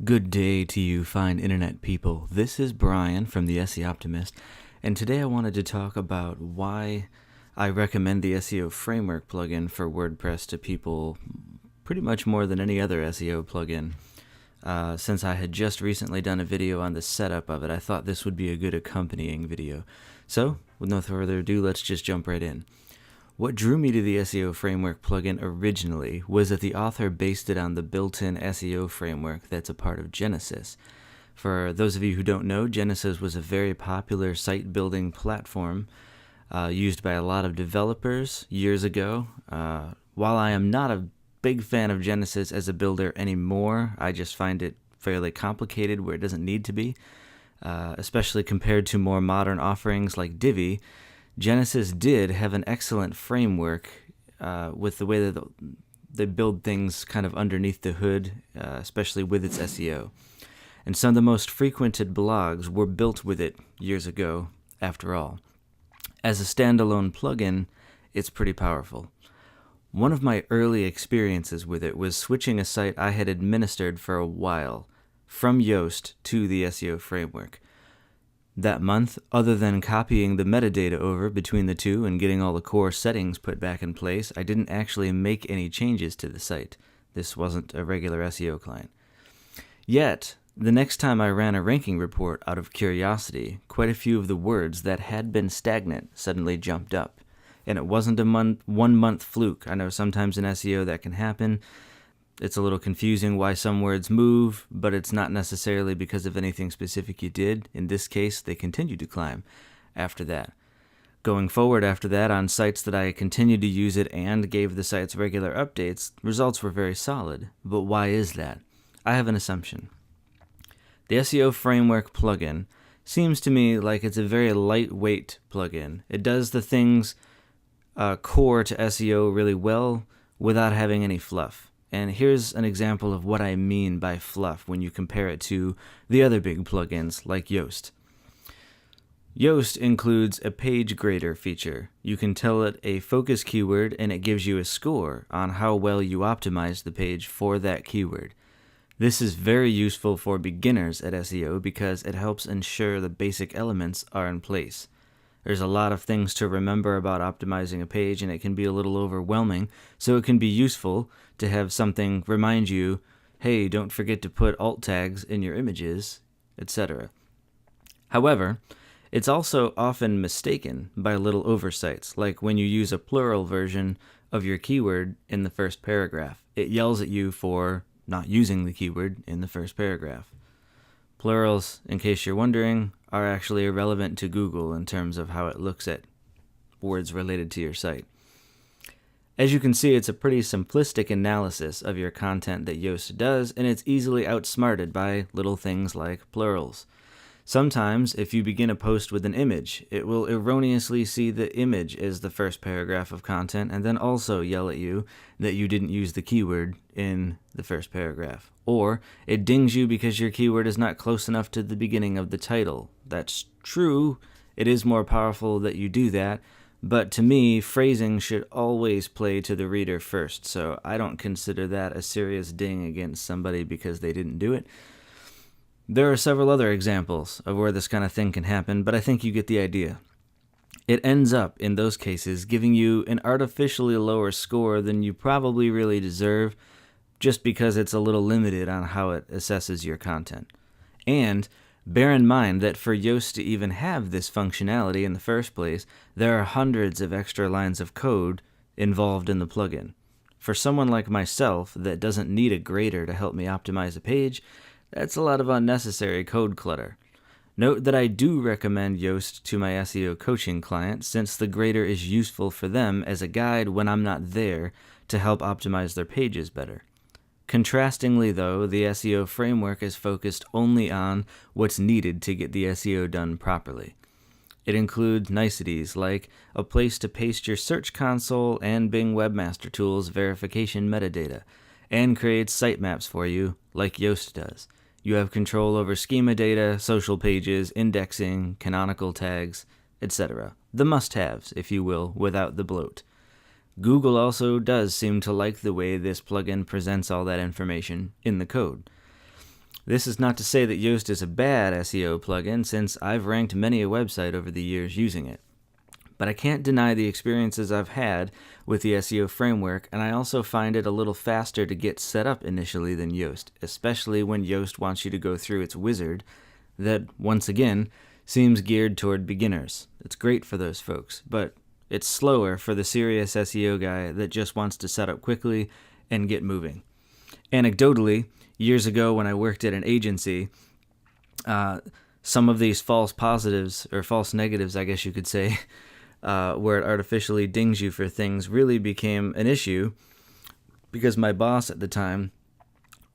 Good day to you fine internet people. This is Brian from the SEO Optimist, and today I wanted to talk about why I recommend the SEO Framework plugin for WordPress to people pretty much more than any other SEO plugin. Since I had just recently done a video on the setup of it, I thought this would be a good accompanying video. So, with no further ado, let's just jump right in. What drew me to the SEO Framework plugin originally was that the author based it on the built-in SEO framework that's a part of Genesis. For those of you who don't know, Genesis was a very popular site-building platform used by a lot of developers years ago. While I am not a big fan of Genesis as a builder anymore, I just find it fairly complicated where it doesn't need to be, especially compared to more modern offerings like Divi. Genesis did have an excellent framework with the way that they build things kind of underneath the hood, especially with its SEO. And some of the most frequented blogs were built with it years ago, after all. As a standalone plugin, it's pretty powerful. One of my early experiences with it was switching a site I had administered for a while from Yoast to the SEO Framework. That month, other than copying the metadata over between the two and getting all the core settings put back in place, I didn't actually make any changes to the site. This wasn't a regular SEO client. Yet, the next time I ran a ranking report out of curiosity, quite a few of the words that had been stagnant suddenly jumped up. And it wasn't a 1 month fluke. I know sometimes in SEO that can happen. It's a little confusing why some words move, but it's not necessarily because of anything specific you did. In this case, they continued to climb after that. Going forward after that, on sites that I continued to use it and gave the sites regular updates, results were very solid. But why is that? I have an assumption. The SEO Framework plugin seems to me like it's a very lightweight plugin. It does the things core to SEO really well without having any fluff. And here's an example of what I mean by fluff when you compare it to the other big plugins like Yoast. Yoast includes a page grader feature. You can tell it a focus keyword and it gives you a score on how well you optimized the page for that keyword. This is very useful for beginners at SEO because it helps ensure the basic elements are in place. There's a lot of things to remember about optimizing a page, and it can be a little overwhelming, so it can be useful to have something remind you, hey, don't forget to put alt tags in your images, etc. However, it's also often mistaken by little oversights, like when you use a plural version of your keyword in the first paragraph. It yells at you for not using the keyword in the first paragraph. Plurals, in case you're wondering, are actually irrelevant to Google in terms of how it looks at words related to your site. As you can see, it's a pretty simplistic analysis of your content that Yoast does, and it's easily outsmarted by little things like plurals. Sometimes, if you begin a post with an image, it will erroneously see the image as the first paragraph of content and then also yell at you that you didn't use the keyword in the first paragraph. Or it dings you because your keyword is not close enough to the beginning of the title. That's true. It is more powerful that you do that. But to me, phrasing should always play to the reader first. So I don't consider that a serious ding against somebody because they didn't do it. There are several other examples of where this kind of thing can happen, but I think you get the idea. It ends up, in those cases, giving you an artificially lower score than you probably really deserve just because it's a little limited on how it assesses your content. And bear in mind that for Yoast to even have this functionality in the first place, there are hundreds of extra lines of code involved in the plugin. For someone like myself that doesn't need a grader to help me optimize a page, that's a lot of unnecessary code clutter. Note that I do recommend Yoast to my SEO coaching clients since the grader is useful for them as a guide when I'm not there to help optimize their pages better. Contrastingly though, the SEO framework is focused only on what's needed to get the SEO done properly. It includes niceties like a place to paste your Search Console and Bing Webmaster Tools verification metadata, and creates sitemaps for you like Yoast does. You have control over schema data, social pages, indexing, canonical tags, etc. The must-haves, if you will, without the bloat. Google also does seem to like the way this plugin presents all that information in the code. This is not to say that Yoast is a bad SEO plugin, since I've ranked many a website over the years using it. But I can't deny the experiences I've had with the SEO framework, and I also find it a little faster to get set up initially than Yoast, especially when Yoast wants you to go through its wizard that, once again, seems geared toward beginners. It's great for those folks, but it's slower for the serious SEO guy that just wants to set up quickly and get moving. Anecdotally, years ago when I worked at an agency, some of these false positives, or false negatives, I guess you could say, where it artificially dings you for things, really became an issue because my boss at the time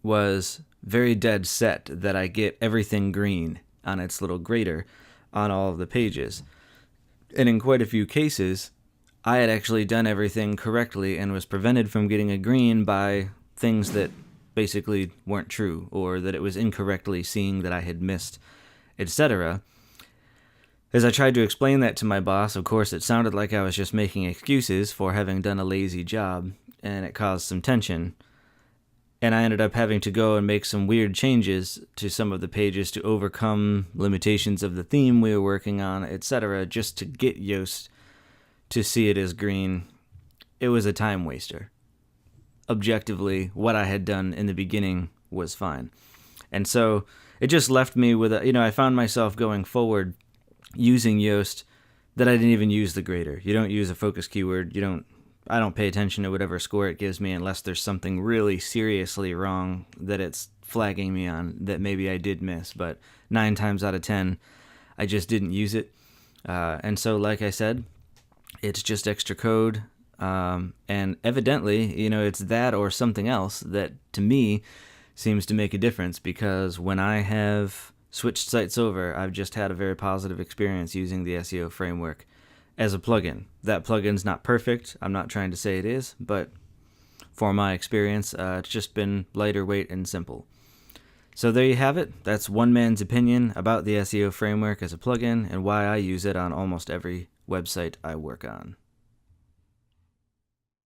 was very dead set that I get everything green on its little grader on all of the pages. And in quite a few cases, I had actually done everything correctly and was prevented from getting a green by things that basically weren't true, or that it was incorrectly seeing that I had missed, etc. As I tried to explain that to my boss, of course, it sounded like I was just making excuses for having done a lazy job, and it caused some tension. And I ended up having to go and make some weird changes to some of the pages to overcome limitations of the theme we were working on, etc., just to get Yoast to see it as green. It was a time waster. Objectively, what I had done in the beginning was fine. And so it just left me with I found myself going forward using Yoast that I didn't even use the grader. You don't use a focus keyword. I don't pay attention to whatever score it gives me unless there's something really seriously wrong that it's flagging me on that maybe I did miss. But 9 times out of 10, I just didn't use it. And so, like I said, it's just extra code. And evidently, it's that or something else that, to me, seems to make a difference, because when I have switched sites over, I've just had a very positive experience using the SEO framework as a plugin. That plugin's not perfect. I'm not trying to say it is, but for my experience, it's just been lighter weight and simple. So there you have it. That's one man's opinion about the SEO framework as a plugin and why I use it on almost every website I work on.